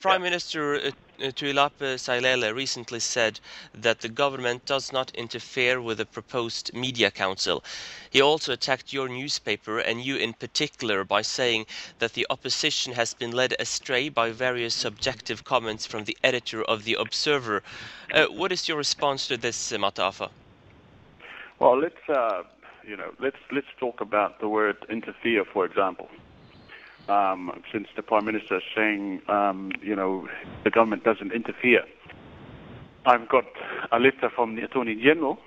Prime Minister Tuilaepa Sailele recently said that the government does not interfere with the proposed media council. He also attacked your newspaper and you in particular by saying that the opposition has been led astray by various subjective comments from the editor of the Observer. What is your response to this, Mata'afa? Well, let's talk about the word interfere, for example. Since the Prime Minister is saying, the government doesn't interfere. I've got a letter from the Attorney General,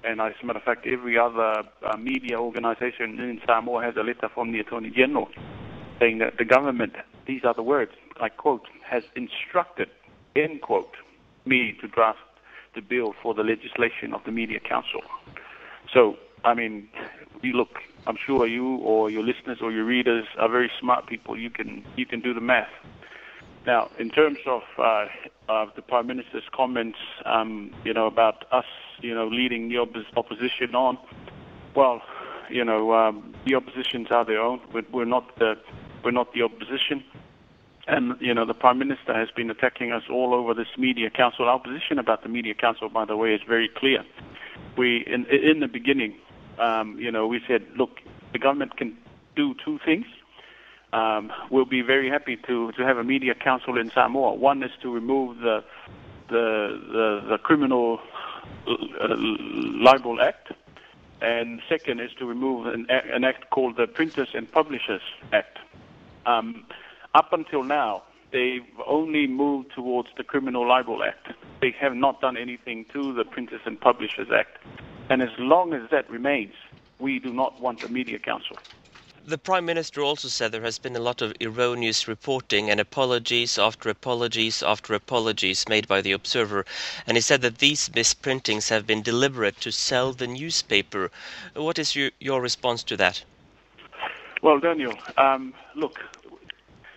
and as a matter of fact, every other media organization in Samoa has a letter from the Attorney General saying that the government, these are the words, I quote, has instructed, end quote, me to draft the bill for the legislation of the Media Council. So, I mean, look, I'm sure you or your listeners or your readers are very smart people. You can do the math. Now, in terms of the Prime Minister's comments, about us, leading the opposition on, well, the oppositions are their own. We're not the opposition. And, the Prime Minister has been attacking us all over this Media Council. Our position about the Media Council, by the way, is very clear. In the beginning, we said, look, the government can do two things. We'll be very happy to have a media council in Samoa. One is to remove the criminal libel act, and second is to remove an act called the Printers and Publishers Act. Up until now, they've only moved towards the Criminal Libel Act. They have not done anything to the Printers and Publishers Act. And as long as that remains, we do not want a media council. The Prime Minister also said there has been a lot of erroneous reporting and apologies after apologies after apologies made by the Observer. And he said that these misprintings have been deliberate to sell the newspaper. What is your response to that? Well, Daniel, look,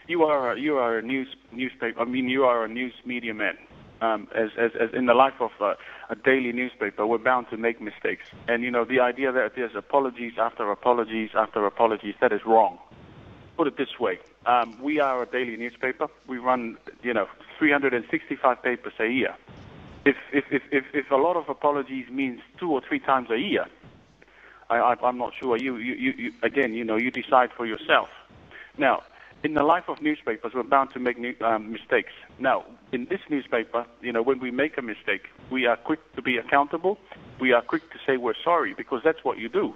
you are a newspaper. I mean, you are a news media man. As in the life of a daily newspaper, we're bound to make mistakes. And, the idea that there's apologies after apologies after apologies, that is wrong. Put it this way. We are a daily newspaper. We run, 365 papers a year. If a lot of apologies means 2 or 3 times a year, I'm not sure. You again, you decide for yourself. Now, in the life of newspapers, we're bound to make mistakes. Now, in this newspaper, when we make a mistake, we are quick to be accountable. We are quick to say we're sorry, because that's what you do.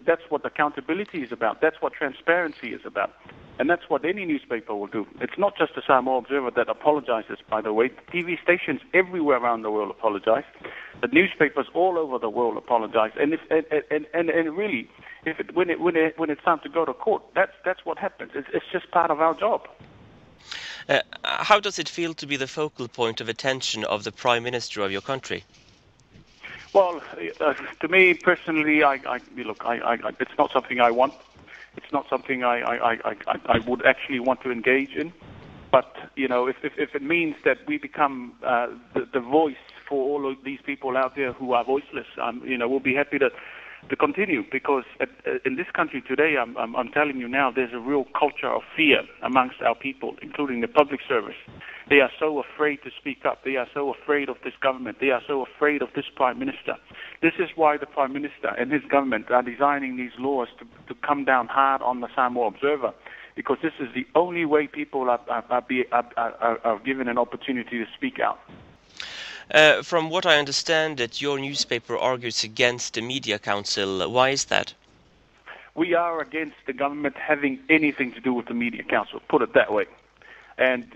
That's what accountability is about. That's what transparency is about. And that's what any newspaper will do. It's not just the Samoa Observer that apologizes, by the way. TV stations everywhere around the world apologize. The newspapers all over the world apologize. And really, when it's time to go to court, that's what happens. It's just part of our job. How does it feel to be the focal point of attention of the Prime Minister of your country? Well, to me personally, it's not something I want. It's not something I would actually want to engage in. But if it means that we become the voice for all of these people out there who are voiceless, we'll be happy to continue, because in this country today, I'm telling you now, there's a real culture of fear amongst our people, including the public service. They are so afraid to speak up. They are so afraid of this government. They are so afraid of this Prime Minister. This is why the Prime Minister and his government are designing these laws to come down hard on the Samoa Observer, because this is the only way people are given an opportunity to speak out. From what I understand, that your newspaper argues against the Media Council. Why is that? We are against the government having anything to do with the Media Council, put it that way. And,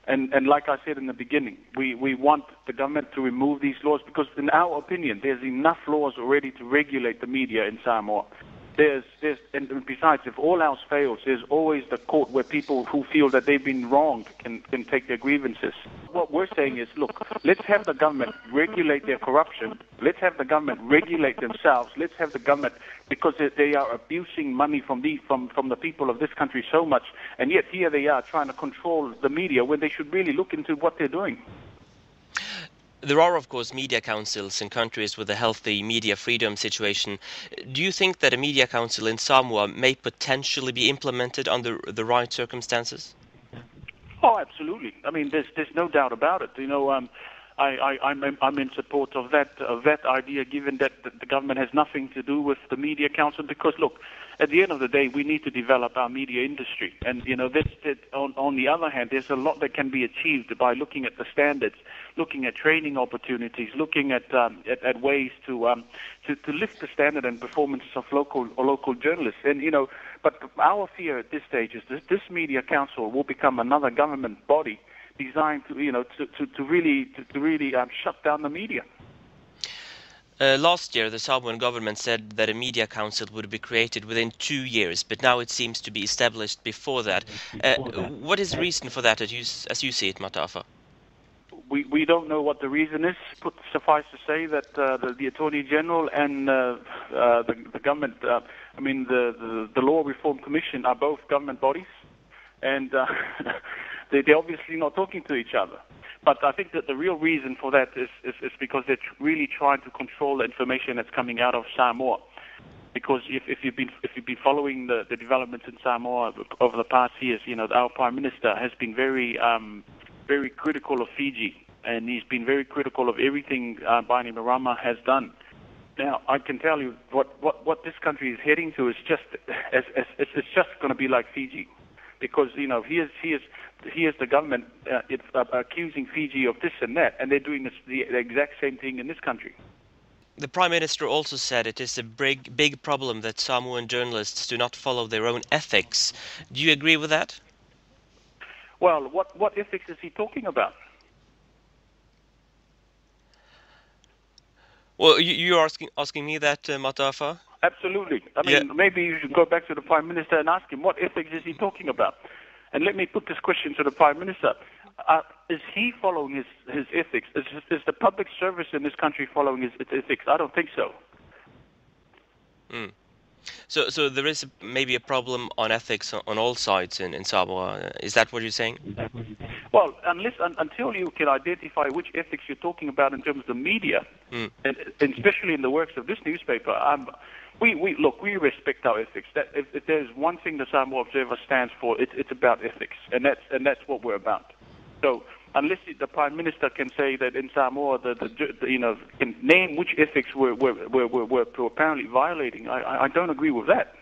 and like I said in the beginning, we want the government to remove these laws, because in our opinion, there's enough laws already to regulate the media in Samoa. And besides, if all else fails, there's always the court where people who feel that they've been wronged can take their grievances. What we're saying is, look, let's have the government regulate their corruption. Let's have the government regulate themselves. Let's have the government, because they are abusing money from the people of this country so much, and yet here they are trying to control the media when they should really look into what they're doing. There are, of course, media councils in countries with a healthy media freedom situation. Do you think that a media council in Samoa may potentially be implemented under the right circumstances? Oh, absolutely. I mean, there's no doubt about it. I'm in support of that idea, given that the government has nothing to do with the Media Council. Because look, at the end of the day, we need to develop our media industry, and on the other hand, there's a lot that can be achieved by looking at the standards, looking at training opportunities, looking at ways to lift the standard and performance of local journalists. And but our fear at this stage is this Media Council will become another government body designed to really shut down the media. Last year, the Samoan government said that a media council would be created within 2 years, but now it seems to be established before that. What is the reason for that, as you see it, Mata'afa? We don't know what the reason is. Suffice to say that the Attorney General and the government, the Law Reform Commission are both government bodies, and they're obviously not talking to each other. But I think that the real reason for that is because they're really trying to control the information that's coming out of Samoa. Because if you've been following the developments in Samoa over the past years, our Prime Minister has been very critical of Fiji, and he's been very critical of everything Bainimarama has done. Now, I can tell you what this country is heading to is it's just going to be like Fiji, because here's the government accusing Fiji of this and that, and they're doing the exact same thing in this country. The Prime Minister also said it is a big problem that Samoan journalists do not follow their own ethics. Do you agree with that? Well, what ethics is he talking about? Well, you're asking me that, Mata'afa? Absolutely. Maybe you should go back to the Prime Minister and ask him what ethics is he talking about. And let me put this question to the Prime Minister. Is he following his ethics? Is the public service in this country following his ethics? I don't think so. So there is maybe a problem on ethics on all sides in Samoa. Is that what you're saying? Well, until you can identify which ethics you're talking about in terms of the media, and especially in the works of this newspaper, we respect our ethics. That if there's one thing the Samoa Observer stands for, it's about ethics, and that's what we're about. So unless the Prime Minister can say that in Samoa, can name which ethics we're apparently violating, I don't agree with that.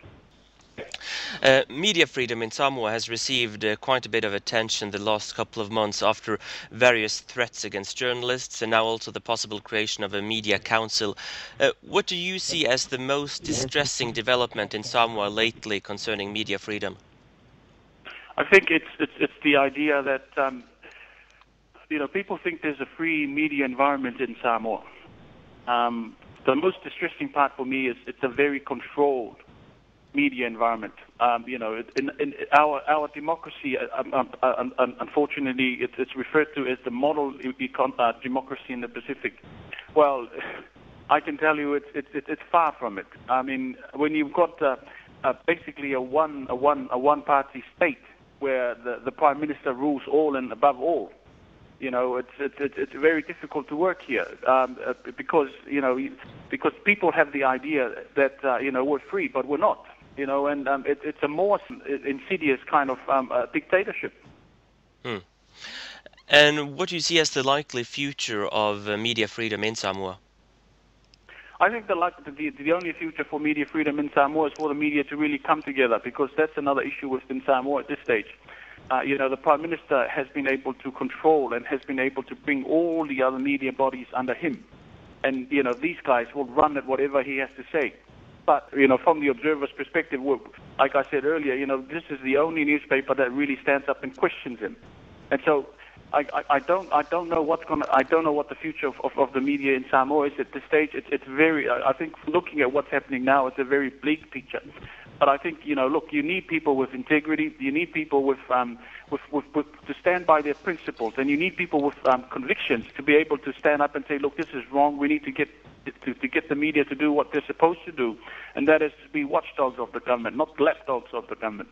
Media freedom in Samoa has received quite a bit of attention the last couple of months after various threats against journalists and now also the possible creation of a media council. What do you see as the most distressing development in Samoa lately concerning media freedom? I think it's the idea that people think there's a free media environment in Samoa. The most distressing part for me is it's a very controlled media environment. In our democracy, unfortunately, it's referred to as the model democracy in the Pacific. Well, I can tell you it's far from it. I mean, when you've got basically a one-party state where the Prime Minister rules all and above all, it's very difficult to work here because people have the idea that we're free, but we're not. And it's a more insidious kind of dictatorship. And what do you see as the likely future of media freedom in Samoa? I think the only future for media freedom in Samoa is for the media to really come together, because that's another issue within Samoa at this stage. The Prime Minister has been able to control and has been able to bring all the other media bodies under him. And, these guys will run at whatever he has to say. But, from the Observer's perspective, like I said earlier, this is the only newspaper that really stands up and questions him. And so I don't know what the future of the media in Samoa is at this stage. It's very, I think looking at what's happening now, it's a very bleak picture. But I think, look, you need people with integrity. You need people with to stand by their principles, and you need people with convictions to be able to stand up and say, look, this is wrong. We need to get the media to do what they're supposed to do, and that is to be watchdogs of the government, not lapdogs of the government.